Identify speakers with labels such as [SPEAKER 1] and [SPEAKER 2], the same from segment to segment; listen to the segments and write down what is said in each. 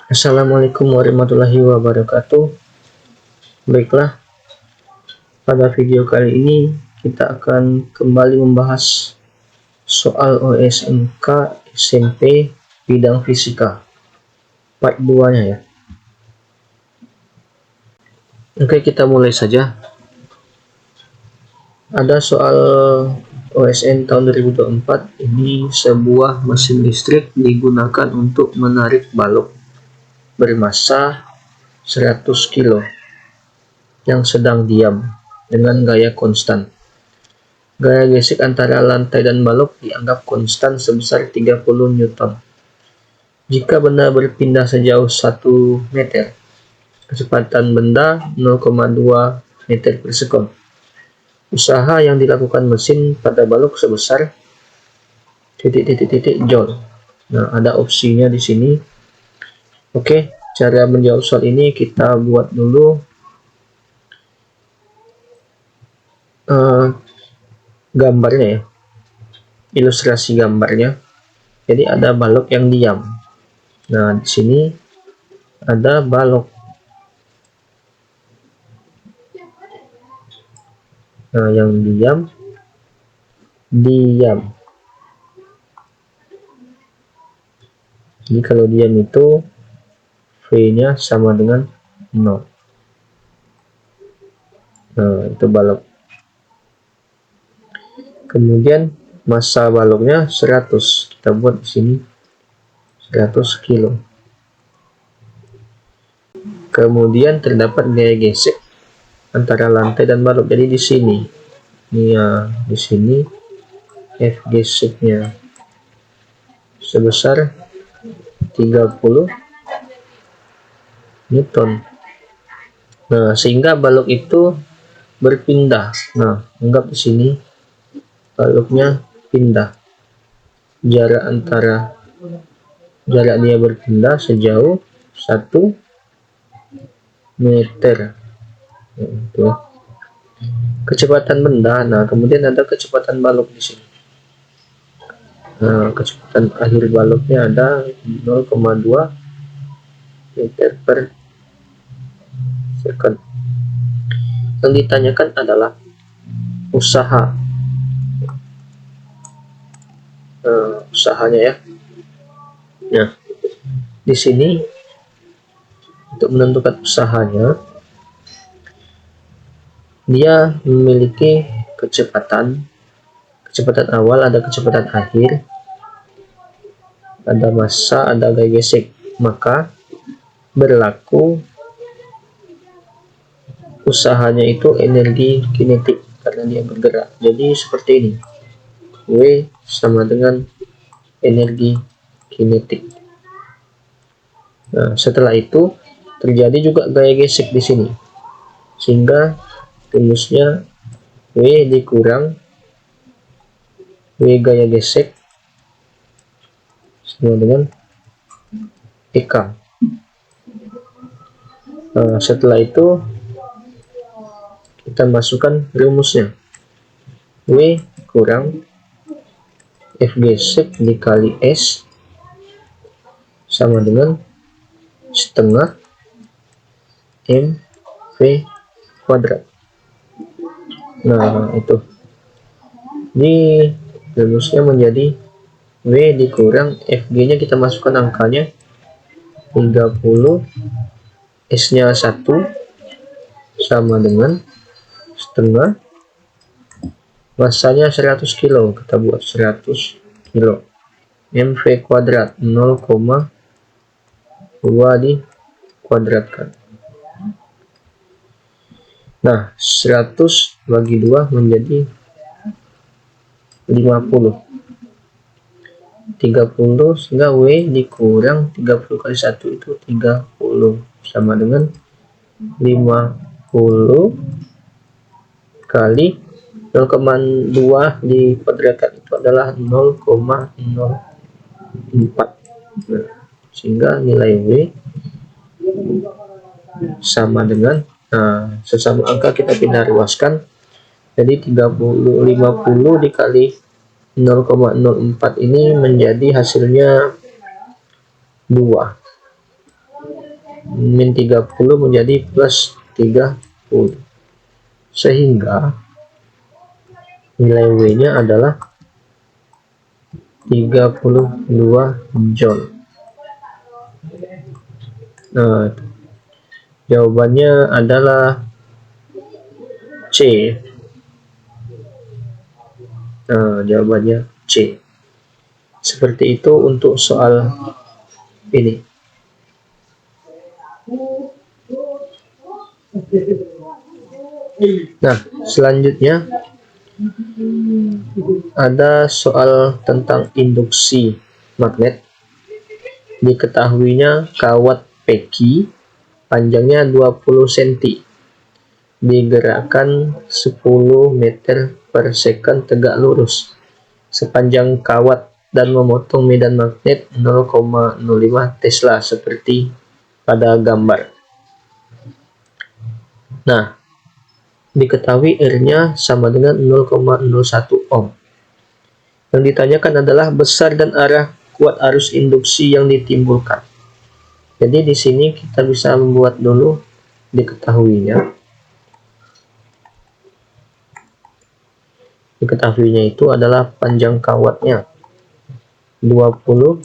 [SPEAKER 1] Assalamualaikum warahmatullahi wabarakatuh. Baiklah, pada video kali ini kita akan kembali membahas soal OSMK SMP bidang fisika part 2 nya ya. Oke, kita mulai saja. Ada soal OSN tahun 2024. Ini sebuah mesin listrik digunakan untuk menarik balok bermasa 100 kilo yang sedang diam dengan gaya konstan. Gaya gesek antara lantai dan balok dianggap konstan sebesar 30 Newton. Jika benda berpindah sejauh 1 meter, kecepatan benda 0,2 meter per sekon. Usaha yang dilakukan mesin pada balok sebesar joule. Nah, ada opsinya di sini. Oke, cara menjawab soal ini kita buat dulu gambarnya ya, ilustrasi gambarnya. Jadi ada balok yang diam. Nah, di sini ada balok. Nah, yang diam. Jadi kalau diam itu V-nya sama dengan 0. Nah, itu balok. Kemudian massa baloknya 100. Kita buat di sini 100 kilo. Kemudian terdapat gaya gesek antara lantai dan balok. Jadi di sini, ini ya, di sini F geseknya sebesar 30 Newton. Nah, sehingga balok itu berpindah. Nah, anggap di sini baloknya pindah. Jarak dia berpindah sejauh 1 meter. Itu. Kecepatan benda. Nah, kemudian ada kecepatan balok di sini. Nah, kecepatan akhir baloknya ada 0,2 meter per sekon. Yang ditanyakan adalah usahanya ya. Nah, di sini untuk menentukan usahanya, dia memiliki kecepatan awal, ada kecepatan akhir, ada massa, ada gaya gesek. Maka berlaku usahanya itu energi kinetik karena dia bergerak. Jadi seperti ini, W sama dengan energi kinetik. Nah, setelah itu terjadi juga gaya gesek di sini, sehingga rumusnya W dikurang W gaya gesek sama dengan EK. Nah, setelah itu kita masukkan rumusnya. W kurang F gesek dikali S sama dengan setengah mv kuadrat. Nah, itu di rumusnya menjadi W dikurang Fg nya kita masukkan angkanya 30, S nya 1 sama dengan setengah, massanya 100 kilo. Kita buat 100 kilo, mv kuadrat 0,2 dikuadratkan. Nah, 100 bagi 2 menjadi 50. 30, sehingga W dikurang 30 kali 1 itu 30 sama dengan 50 kali 0,2 dikuadratkan itu adalah 0,04. Nah, sehingga nilai W sama dengan, sesama angka kita pindah ruaskan. Jadi 50 dikali 0,04 ini menjadi hasilnya 2. min 30 menjadi plus 30, sehingga nilai W nya adalah 32 Joule. Nah, jawabannya adalah C. Nah, jawabannya C. Seperti itu untuk soal ini. Nah, selanjutnya ada soal tentang induksi magnet. Diketahuinya kawat peki panjangnya 20 cm, digerakkan 10 meter per second tegak lurus sepanjang kawat dan memotong medan magnet 0,05 Tesla seperti pada gambar. Nah, diketahui R-nya sama dengan 0,01 ohm. Yang ditanyakan adalah besar dan arah kuat arus induksi yang ditimbulkan. Jadi di sini kita bisa membuat dulu diketahuinya. Diketahuinya itu adalah panjang kawatnya 20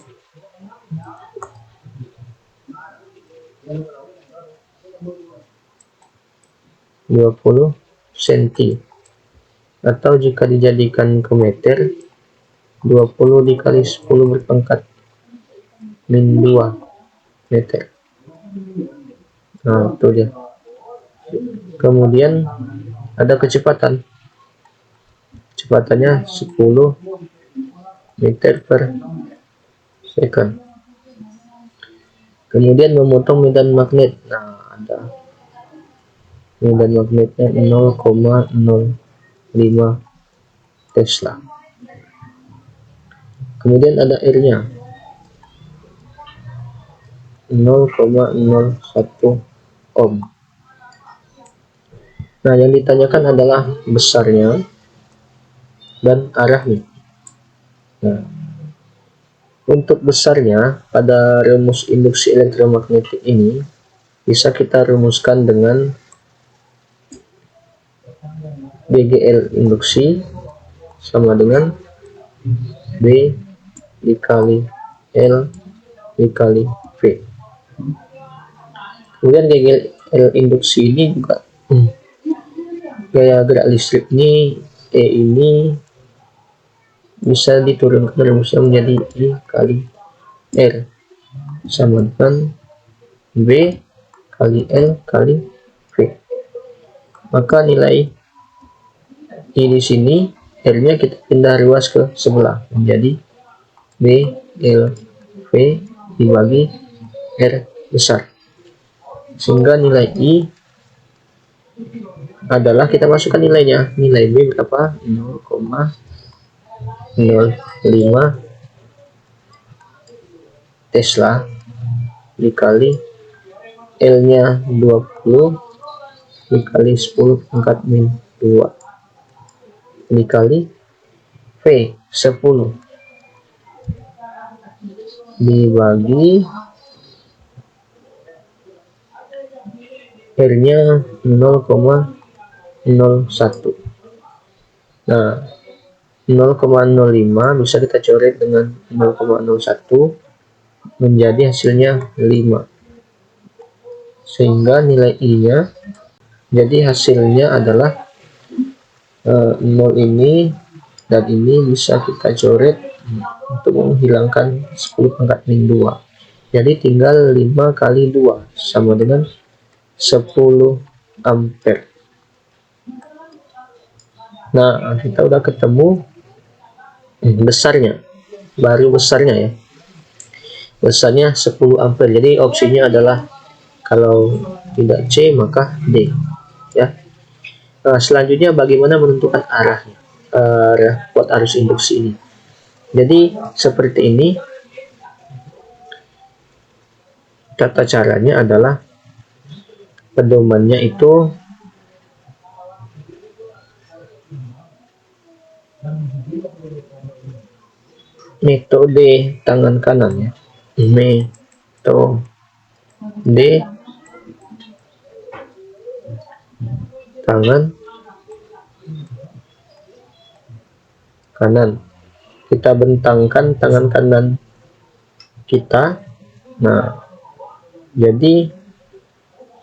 [SPEAKER 1] cm, atau jika dijadikan ke meter 20 dikali 10 berpangkat min 2 meter. Nah, itu dia. Kemudian ada kecepatannya 10 meter per second. Kemudian memotong medan magnet. Nah, ada medan magnetnya 0,05 Tesla. Kemudian ada R-nya 0,01 ohm. Nah, yang ditanyakan adalah besarnya dan arahnya. Nah, untuk besarnya pada rumus induksi elektromagnetik ini bisa kita rumuskan dengan BGL induksi sama dengan B dikali L dikali V. Kemudian BGL induksi ini juga gaya gerak listrik ini E ini bisa diturunkan rumusnya menjadi I kali R sama dengan B kali L kali V. Maka nilai I di sini, R-nya kita pindah ruas ke sebelah menjadi B L V dibagi R besar, sehingga nilai I adalah, kita masukkan nilainya, nilai B berapa? 0,05 Tesla dikali L-nya 20 dikali 10 pangkat min 2 dikali V 10 dibagi R-nya 0,01. Nah, 0,05 bisa kita coret dengan 0,01 menjadi hasilnya 5, sehingga nilai I-nya jadi hasilnya adalah 0 ini dan ini bisa kita coret untuk menghilangkan 10 pangkat min 2. Jadi tinggal 5 kali 2 sama dengan 10 ampere. Nah, kita udah ketemu besarnya, baru besarnya ya. Besarnya 10 ampere. Jadi opsinya adalah kalau tidak C maka D ya. Nah, selanjutnya bagaimana menentukan arahnya, arah kuat arus induksi ini. Jadi seperti ini tata caranya adalah pedomannya itu metode tangan kanan ya, metode D tangan kanan. Kita bentangkan tangan kanan kita. Nah, jadi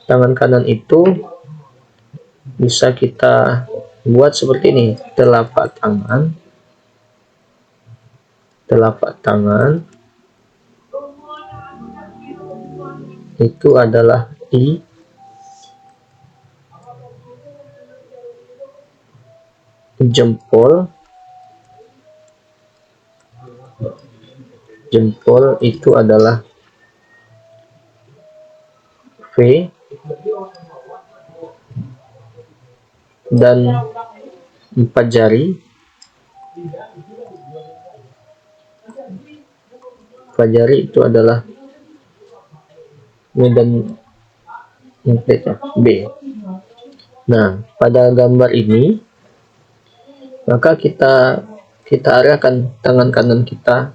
[SPEAKER 1] tangan kanan itu bisa kita buat seperti ini. Telapak tangan itu adalah I, jempol itu adalah V, dan 4 jari itu adalah medan magnetnya B. Nah, pada gambar ini maka kita arahkan tangan kanan kita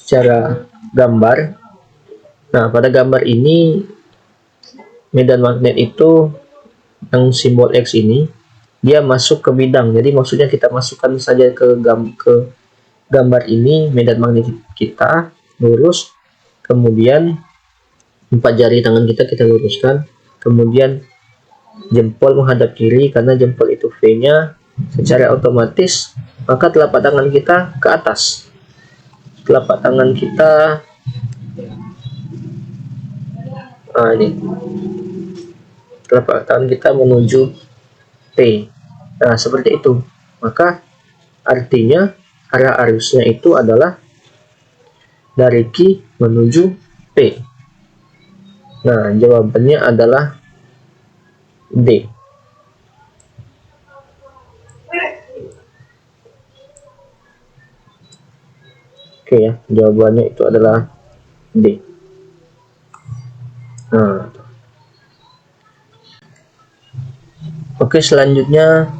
[SPEAKER 1] secara gambar. Nah, pada gambar ini medan magnet itu yang simbol X ini dia masuk ke bidang. Jadi maksudnya kita masukkan saja ke gambar ini medan magnet kita lurus, kemudian 4 jari tangan kita luruskan, kemudian jempol menghadap kiri karena jempol itu V-nya, secara otomatis maka telapak tangan kita ke atas. Telapak tangan kita ini telapak tangan kita menuju T. Nah, seperti itu. Maka artinya arah arusnya itu adalah dari Q menuju P. Nah, jawabannya adalah D. Oke ya, jawabannya itu adalah D. Nah, oke, selanjutnya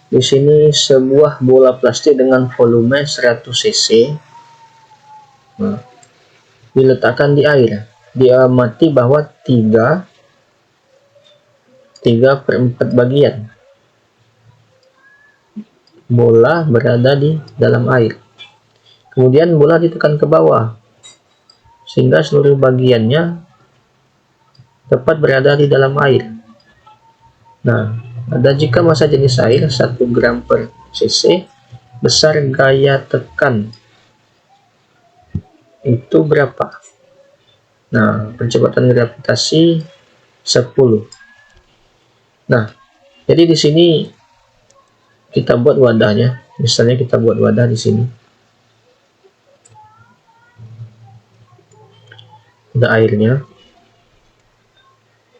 [SPEAKER 1] di sini sebuah bola plastik dengan volume 100 cc diletakkan di air. Diamati bahwa 3/4 bagian bola berada di dalam air. Kemudian bola ditekan ke bawah sehingga seluruh bagiannya tepat berada di dalam air. Nah, ada jika massa jenis air 1 gram per cc, besar gaya tekan itu berapa? Nah, percepatan gravitasi 10. Nah, jadi di sini kita buat wadahnya. Misalnya kita buat wadah di sini. Ada airnya.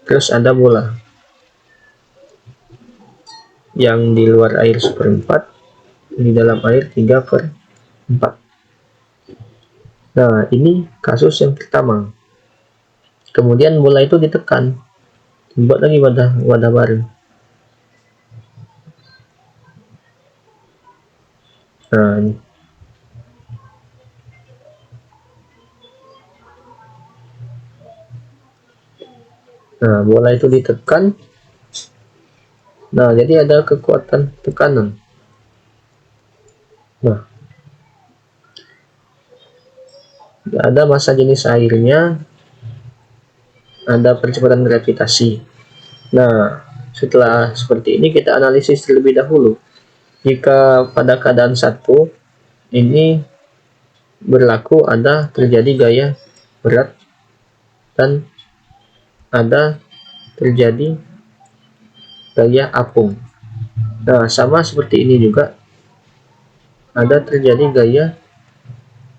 [SPEAKER 1] Terus ada bola yang di luar air 1/4, di dalam air 3/4. Nah, ini kasus yang pertama. Kemudian bola itu ditekan, buat lagi wadah baru. Nah, ini. Nah, bola itu ditekan. Nah, jadi ada kekuatan tekanan. Nah, ada massa jenis airnya, ada percepatan gravitasi. Nah, setelah seperti ini kita analisis terlebih dahulu. Jika pada keadaan 1 ini berlaku ada terjadi gaya berat dan ada terjadi gaya apung. Nah, sama seperti ini juga ada terjadi gaya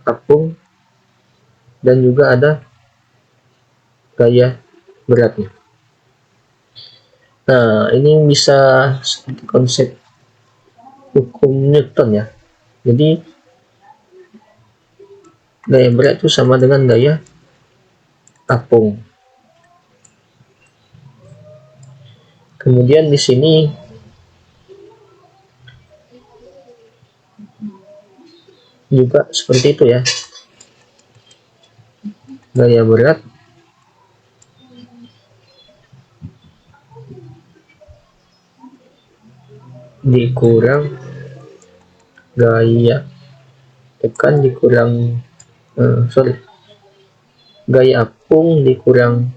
[SPEAKER 1] apung dan juga ada gaya beratnya. Nah, ini bisa seperti konsep hukum Newton ya. Jadi gaya berat itu sama dengan gaya apung. Kemudian di sini juga seperti itu ya. Gaya berat dikurang gaya tekan dikurang gaya apung dikurang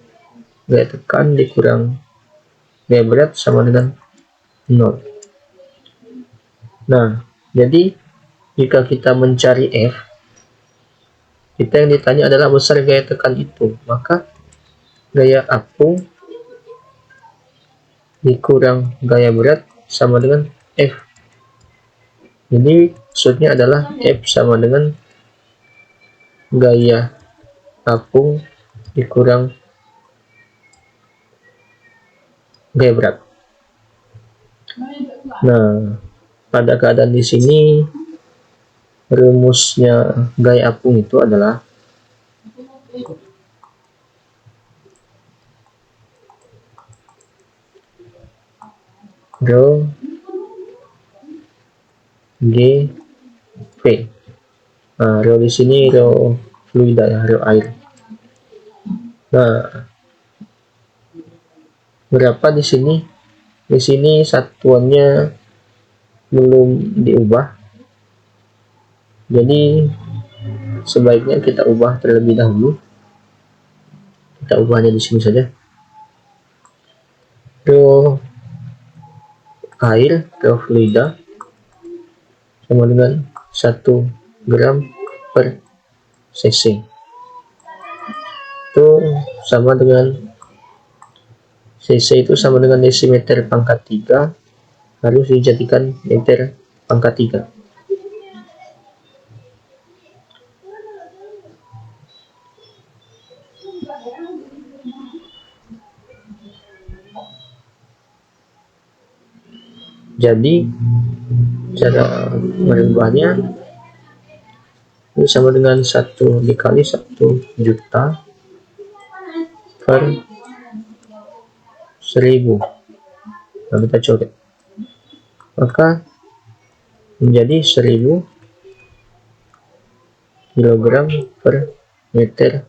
[SPEAKER 1] gaya tekan dikurang gaya berat sama dengan 0. Nah, jadi jika kita mencari F, kita yang ditanya adalah besar gaya tekan itu, maka gaya apung dikurang gaya berat sama dengan F. Jadi maksudnya adalah F sama dengan gaya apung dikurang gaya berat. Nah, pada keadaan di sini rumusnya gaya apung itu adalah rho G V. Nah, rho di sini rho fluida ya, rho air. Nah, berapa di sini? Di sini satuannya belum diubah. Jadi sebaiknya kita ubah terlebih dahulu. Kita ubahnya di sini saja. Rho air, rho fluida sama dengan 1 gram per cc. Itu sama dengan cc itu sama dengan desimeter pangkat 3, harus dijadikan meter pangkat 3. Jadi cara merubahnya ini sama dengan 1 dikali 1 juta per 1000. Nah, kita coret, maka menjadi 1000 kilogram per meter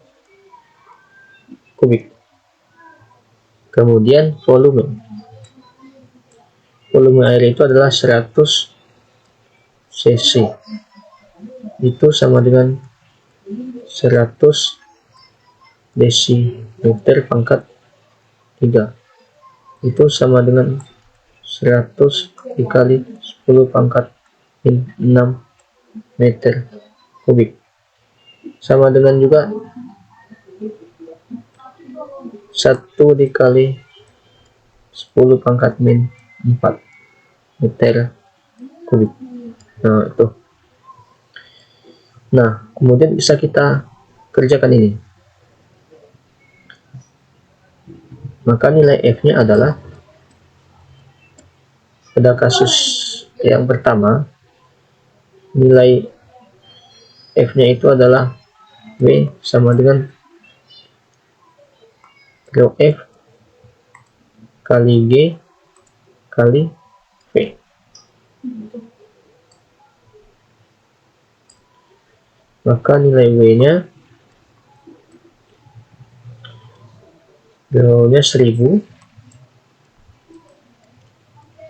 [SPEAKER 1] kubik. Kemudian volume air itu adalah 100 cc, itu sama dengan 100 desimeter pangkat 3, itu sama dengan 100 dikali 10 pangkat 6 meter kubik, sama dengan juga 1 dikali 10 pangkat min 4 meter kubik. Nah, itu. Nah, kemudian bisa kita kerjakan ini. Maka nilai F-nya adalah, pada kasus yang pertama, nilai F-nya itu adalah W sama dengan rho F kali G kali V. Maka nilai W-nya, rho-nya 1000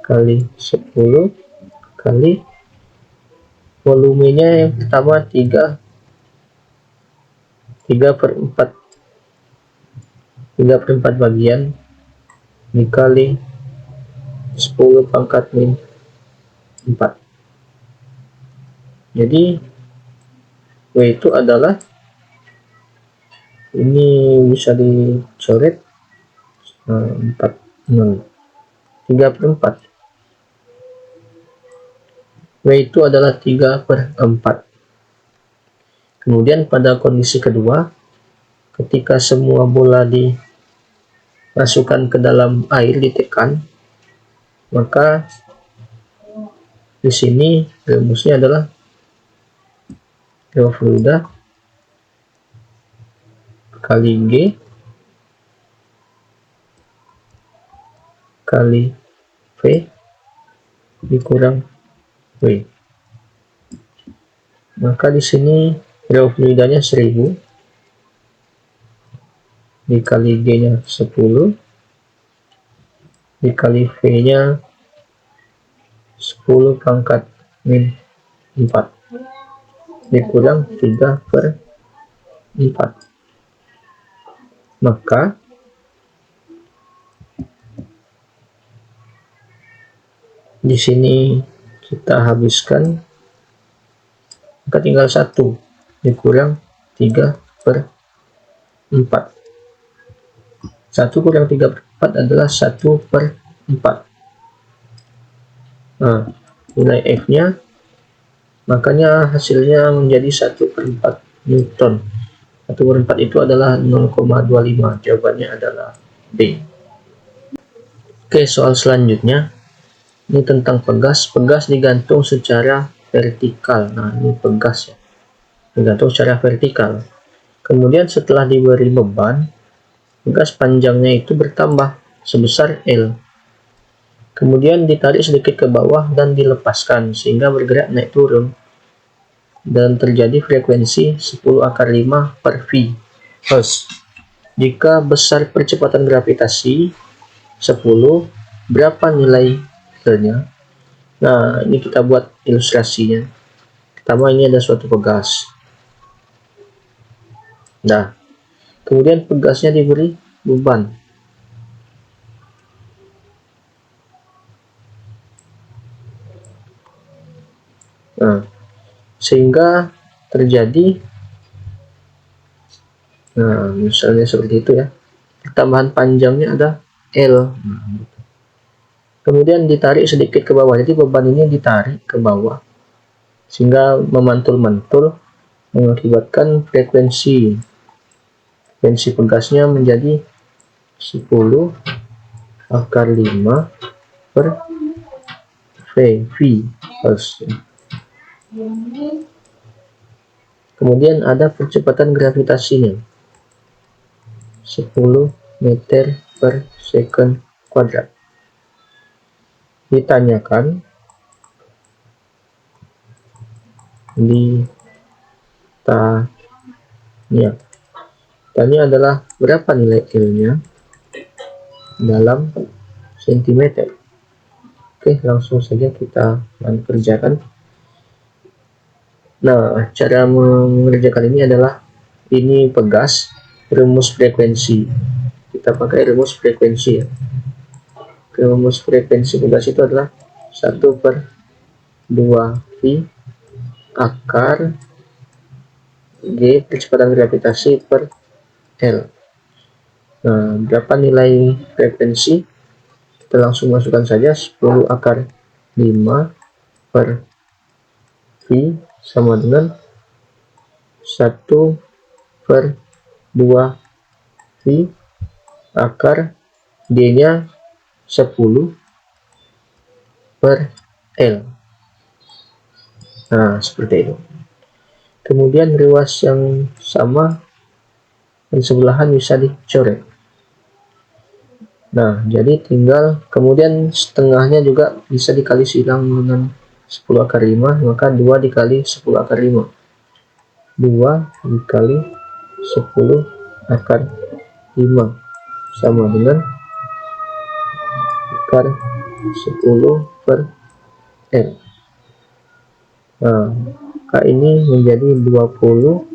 [SPEAKER 1] kali 10 kali volumenya yang pertama 3 per 4 bagian dikali 10 pangkat min 4. Jadi W itu adalah, ini bisa dicoret 3 per 4. W itu adalah 3 per 4. Kemudian pada kondisi kedua, ketika semua bola dimasukkan ke dalam air, ditekan, maka di sini rumusnya adalah rho fluida kali G kali V dikurang W. Maka di sini rho fluidanya 1000 dikali G-nya 10 dikali V-nya 10 pangkat min 4 dikurang 3/4. Maka di sini kita habiskan, maka tinggal 1 dikurang 3/4. 1 kurang 3/4 adalah 1/4. Nah, nilai F-nya makanya hasilnya menjadi 1/4 Newton. 1/4 itu adalah 0,25. Jawabannya adalah B. Oke, soal selanjutnya ini tentang pegas. Pegas digantung secara vertikal. Nah, ini pegas ya, digantung secara vertikal. Kemudian setelah diberi beban, pegas panjangnya itu bertambah sebesar L. Kemudian ditarik sedikit ke bawah dan dilepaskan sehingga bergerak naik turun. Dan terjadi frekuensi 10⁵/V Hz. Jika besar percepatan gravitasi 10, berapa nilai L-nya? Nah, ini kita buat ilustrasinya. Pertama, ini ada suatu pegas. Nah, kemudian pegasnya diberi beban. Nah, sehingga terjadi, nah misalnya seperti itu ya, tambahan panjangnya ada L. Kemudian ditarik sedikit ke bawah, jadi beban ini ditarik ke bawah sehingga memantul-mantul mengakibatkan frekuensi pegasnya menjadi 10⁵/V Hz. Kemudian ada percepatan gravitasinya 10 meter per second kuadrat. Ditanyakan tanya adalah berapa nilai L-nya dalam sentimeter. Oke, langsung saja kita kerjakan. Nah, cara mengerjakan ini adalah, ini pegas, rumus frekuensi. Kita pakai rumus frekuensi ya. Rumus frekuensi pegas itu adalah 1/2V akar G kecepatan gravitasi per L. Nah, berapa nilai frekuensi? Kita langsung masukkan saja 10⁵/V sama dengan 1/2V akar D-nya 10/L. Nah, seperti itu. Kemudian ruas yang sama di sebelahan bisa dicoret. Nah, jadi tinggal, kemudian setengahnya juga bisa dikali silang dengan 10⁵, maka 2 dikali 10⁵. 2 dikali 10⁵ sama dengan akar 10/L. Nah, maka ini menjadi 20⁵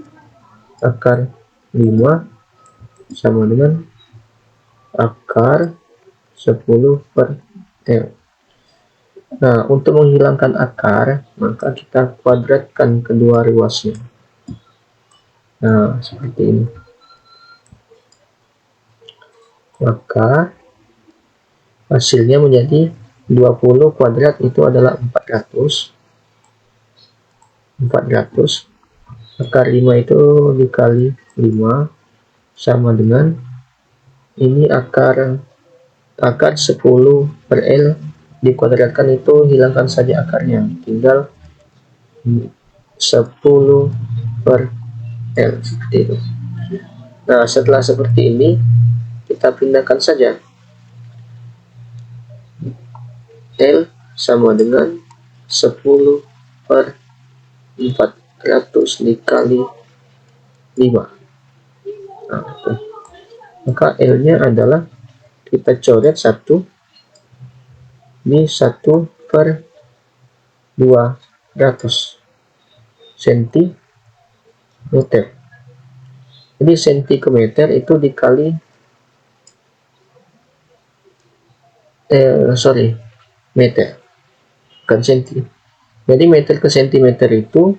[SPEAKER 1] sama dengan akar 10/L. Nah, untuk menghilangkan akar, maka kita kuadratkan kedua ruasnya. Nah, seperti ini. Maka hasilnya menjadi 20 kuadrat itu adalah 400. Akar 5 itu dikali 5 sama dengan, ini akar 10/L dikuadratkan itu hilangkan saja akarnya, tinggal 10/L seperti itu. Nah, setelah seperti ini kita pindahkan saja. L sama dengan 10/400 dikali 5. Nah, maka L-nya adalah, kita coret 1 di 1/400 200 cm. Jadi sentimeter itu dikali meter, bukan senti. Jadi meter ke sentimeter itu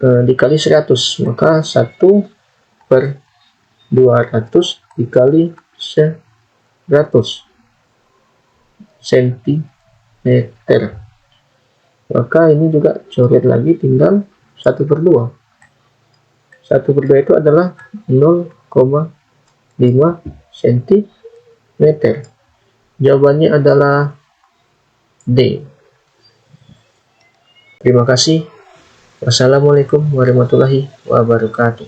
[SPEAKER 1] dikali 100, maka 1/200 dikali 100 cm. Maka ini juga coret lagi, tinggal 1/2. 1/2 itu adalah 0,5 cm. Jawabannya adalah D. Terima kasih. Wassalamualaikum warahmatullahi wabarakatuh.